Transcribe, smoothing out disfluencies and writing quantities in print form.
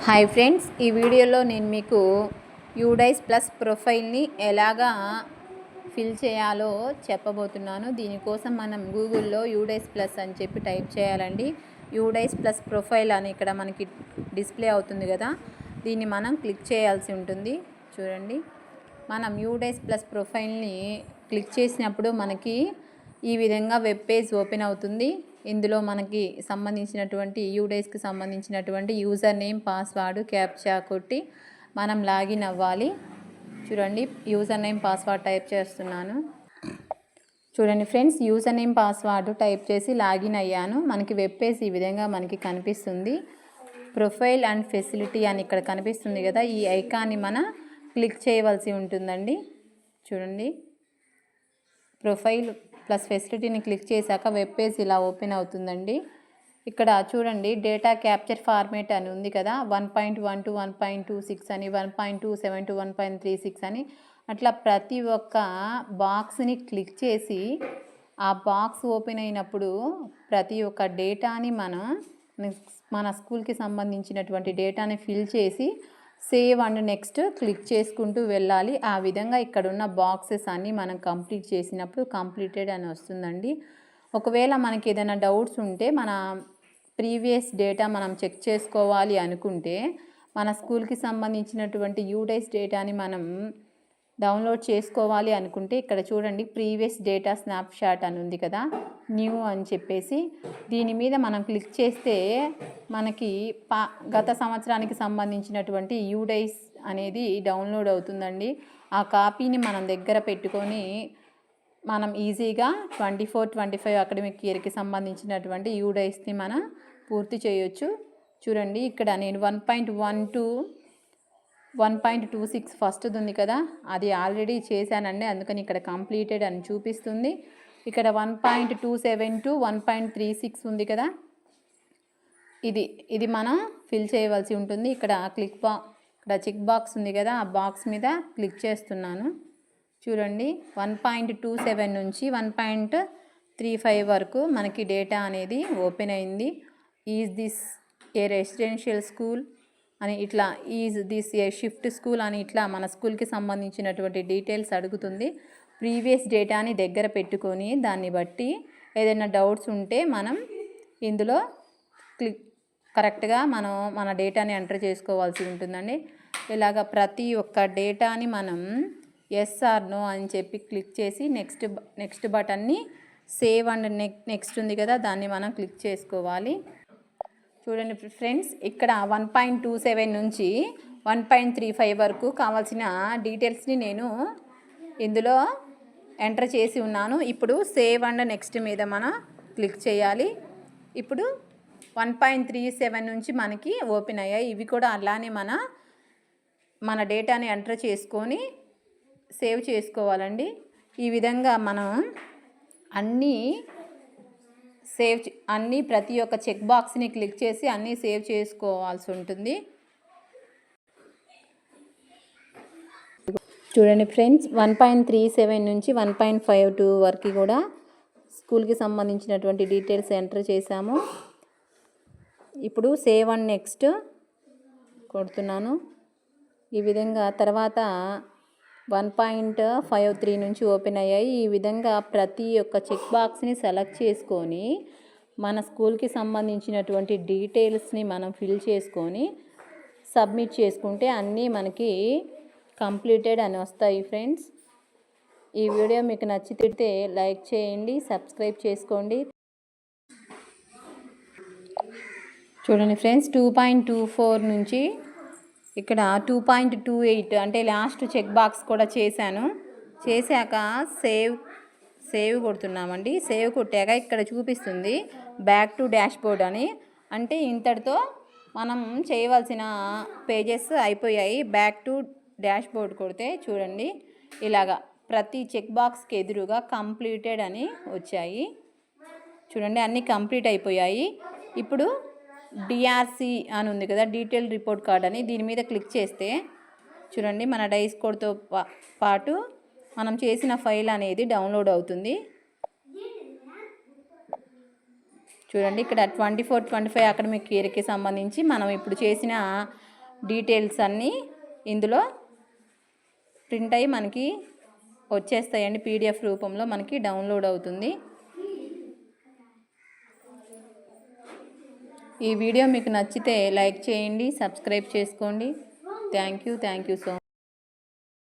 Hi friends, ఈ వీడియోలో నేను మీకు యూడైస్ ప్లస్ ప్రొఫైల్ని ఎలాగా ఫిల్ చేయాలో చెప్పబోతున్నాను. దీనికోసం మనం గూగుల్లో యూడైస్ ప్లస్ అని చెప్పి టైప్ చేయాలండి. యూడైస్ ప్లస్ ప్రొఫైల్ అని ఇక్కడ మనకి డిస్ప్లే అవుతుంది కదా, దీన్ని మనం క్లిక్ చేయాల్సి ఉంటుంది. చూడండి, మనం యూడైస్ ప్లస్ ప్రొఫైల్ని క్లిక్ చేసినప్పుడు మనకి ఈ విధంగా వెబ్ పేజ్ ఓపెన్ అవుతుంది. ఇందులో మనకి సంబంధించినటువంటి యూడైస్కి సంబంధించినటువంటి యూజర్ నేమ్, పాస్వర్డ్, క్యాప్చా కొట్టి మనం లాగిన్ అవ్వాలి. చూడండి, యూజర్ నేమ్, పాస్వర్డ్ టైప్ చేస్తున్నాను. చూడండి friends, user name, password type చేసి లాగిన్ అయ్యాను. మనకి వెబ్ పేజ్ ఈ విధంగా మనకి కనిపిస్తుంది. ప్రొఫైల్ అండ్ ఫెసిలిటీ అని ఇక్కడ కనిపిస్తుంది కదా, ఈ ఐకాన్ని మనం క్లిక్ చేయవలసి ఉంటుందండి. చూడండి, ప్రొఫైల్ ప్లస్ ఫెసిలిటీని క్లిక్ చేశాక వెబ్ పేజ్ ఇలా ఓపెన్ అవుతుందండి. ఇక్కడ చూడండి, డేటా క్యాప్చర్ ఫార్మేట్ అని ఉంది కదా, 1.1 to 1.26 అని, 1.27 to 1.36 అని, అట్లా ప్రతి ఒక్క బాక్స్ని క్లిక్ చేసి ఆ బాక్స్ ఓపెన్ అయినప్పుడు ప్రతి ఒక్క డేటాని మన స్కూల్కి సంబంధించినటువంటి డేటాని ఫిల్ చేసి సేవ్ అండ్ నెక్స్ట్ క్లిక్ చేసుకుంటూ వెళ్ళాలి. ఆ విధంగా ఇక్కడ ఉన్న బాక్సెస్ అన్నీ మనం కంప్లీట్ చేసినప్పుడు కంప్లీటెడ్ అని వస్తుందండి. ఒకవేళ మనకి ఏదైనా డౌట్స్ ఉంటే, మన ప్రీవియస్ డేటా మనం చెక్ చేసుకోవాలి అనుకుంటే, మన స్కూల్కి సంబంధించినటువంటి యూడైస్ డేటాని మనం డౌన్లోడ్ చేసుకోవాలి అనుకుంటే, ఇక్కడ చూడండి, ప్రీవియస్ డేటా స్నాప్షాట్ అని ఉంది కదా, న్యూ అని చెప్పేసి దీని మీద మనం క్లిక్ చేస్తే మనకి గత సంవత్సరానికి సంబంధించినటువంటి యూడైస్ అనేది డౌన్లోడ్ అవుతుందండి. ఆ కాపీని మనం దగ్గర పెట్టుకొని మనం ఈజీగా 24-25 అకాడమిక్ ఇయర్కి సంబంధించినటువంటి యూడైస్ని మనం పూర్తి చేయొచ్చు. చూడండి, ఇక్కడ నేను 1.1 to 1.26 ఫస్ట్ది ఉంది కదా, అది ఆల్రెడీ చేశానండి, అందుకని ఇక్కడ కంప్లీటెడ్ అని చూపిస్తుంది. ఇక్కడ 1.27 to 1.36 ఉంది కదా, ఇది మనం ఫిల్ చేయవలసి ఉంటుంది. ఇక్కడ ఇక్కడ చెక్ బాక్స్ ఉంది కదా, ఆ బాక్స్ మీద క్లిక్ చేస్తున్నాను. చూడండి, 1.27 నుంచి 1.35 వరకు మనకి డేటా అనేది ఓపెన్ అయింది. Is this A residential school అని, ఇట్లా is this A shift school అని, ఇట్లా మన స్కూల్కి సంబంధించినటువంటి డీటెయిల్స్ అడుగుతుంది. ప్రీవియస్ డేటాని దగ్గర పెట్టుకొని దాన్ని బట్టి ఏదైనా డౌట్స్ ఉంటే మనం ఇందులో కరెక్ట్గా మన డేటాని ఎంటర్ చేసుకోవాల్సి ఉంటుందండి. ఇలాగ ప్రతి ఒక్క డేటాని మనం ఎస్ ఆర్ నో అని చెప్పి క్లిక్ చేసి నెక్స్ట్ బటన్ని సేవ్ అండ్ నెక్స్ట్ ఉంది కదా, దాన్ని మనం క్లిక్ చేసుకోవాలి. చూడండి ఫ్రెండ్స్, ఇక్కడ 1.27 నుంచి 1.35 వరకు కావాల్సిన డీటెయిల్స్ని నేను ఇందులో ఎంటర్ చేసి ఉన్నాను. ఇప్పుడు సేవ్ అండ్ నెక్స్ట్ మీద మనం క్లిక్ చేయాలి. ఇప్పుడు 1.37 నుంచి మనకి ఓపెన్ అయ్యాయి. ఇవి కూడా అలానే మన డేటాని ఎంటర్ చేసుకొని సేవ్ చేసుకోవాలండి. ఈ విధంగా మనం అన్నీ ప్రతి ఒక్క చెక్ బాక్స్ని క్లిక్ చేసి అన్నీ సేవ్ చేసుకోవాల్సి ఉంటుంది. చూడండి ఫ్రెండ్స్, 1.37 నుంచి 1.52 వరకు కూడా స్కూల్కి సంబంధించినటువంటి డీటెయిల్స్ ఎంటర్ చేశాము. ఇప్పుడు సేవ్ అండ్ నెక్స్ట్ కొడుతున్నాను. ఈ విధంగా తర్వాత 1.53 నుంచి ఓపెన్ అయ్యాయి. ఈ విధంగా ప్రతి ఒక్క చెక్ బాక్స్ని సెలెక్ట్ చేసుకొని మన స్కూల్కి సంబంధించినటువంటి డీటెయిల్స్ని మనం ఫిల్ చేసుకొని సబ్మిట్ చేసుకుంటే అన్నీ మనకి కంప్లీటెడ్ అని వస్తాయి. ఫ్రెండ్స్, ఈ వీడియో మీకు నచ్చితే లైక్ చేయండి, సబ్స్క్రైబ్ చేసుకోండి. చూడండి ఫ్రెండ్స్, 2.24 నుంచి ఇక్కడ 2.28 అంటే లాస్ట్ చెక్ బాక్స్ కూడా చేశాక సేవ్ కొడుతున్నామండి. సేవ్ కొట్టాక ఇక్కడ చూపిస్తుంది బ్యాక్ టు డాష్ బోర్డ్ అని, అంటే ఇంతటితో మనం చేయవలసిన పేజెస్ అయిపోయాయి. బ్యాక్ టు డాష్ బోర్డ్ కొడితే చూడండి, ఇలాగా ప్రతి చెక్ బాక్స్కి ఎదురుగా కంప్లీటెడ్ అని వచ్చాయి. చూడండి, అన్నీ కంప్లీట్ అయిపోయాయి. ఇప్పుడు డిఆర్సి అని ఉంది కదా, డీటెయిల్ రిపోర్ట్ కార్డ్ అని, దీని మీద క్లిక్ చేస్తే చూడండి, మన డైస్ కోడ్తో పాటు మనం చేసిన ఫైల్ అనేది డౌన్లోడ్ అవుతుంది. చూడండి ఇక్కడ 24-25 అకాడమిక్ ఇయర్కి సంబంధించి మనం ఇప్పుడు చేసిన డీటెయిల్స్ అన్నీ ఇందులో ప్రింట్ అయ్యి మనకి వచ్చేస్తాయండి. పీడిఎఫ్ రూపంలో మనకి డౌన్లోడ్ అవుతుంది. ఈ వీడియో మీకు నచ్చితే లైక్ చేయండి, సబ్స్క్రైబ్ చేసుకోండి. Thank you so much.